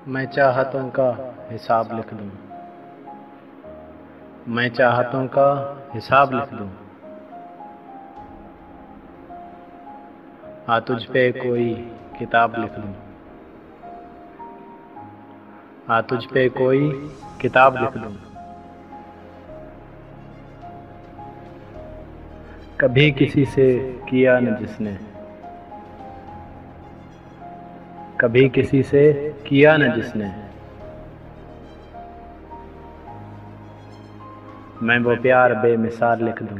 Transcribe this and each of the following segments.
मैं चाहतों का हिसाब लिख दूं। मैं चाहतों का हिसाब लिख दूं। हाँ, तुझ पे कोई किताब लिख दूं। हाँ, तुझ पे कोई किताब लिख दूं। कभी किसी से किया न जिसने, कभी किसी से किया न जिसने, मैं वो प्यार बेमिसाल लिख दूं।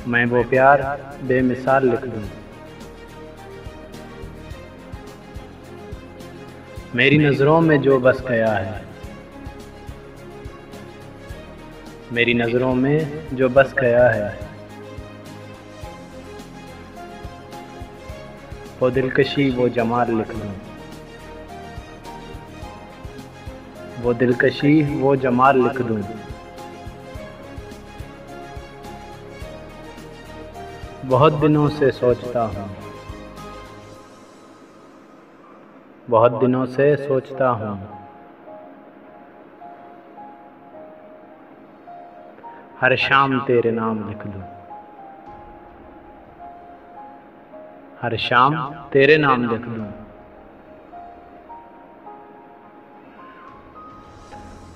मैं वो प्यार बेमिसाल लिख दूं। मेरी नज़रों में जो बस गया है, मेरी नज़रों में जो बस गया है, वो दिलकशी वो जमाल लिख दूं। वो दिलकशी वो जमाल लिख दूं। बहुत दिनों से सोचता हूँ, बहुत दिनों से सोचता हूँ, हर शाम तेरे नाम लिख दूं। हर शाम तेरे नाम लिख दूं।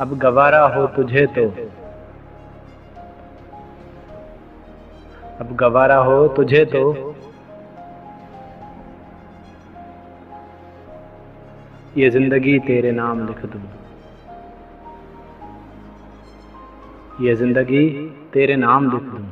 अब गवारा हो तुझे तो, अब गवारा हो तुझे तो, ये जिंदगी तेरे नाम लिख दूं। ये जिंदगी तेरे नाम लिख दूं।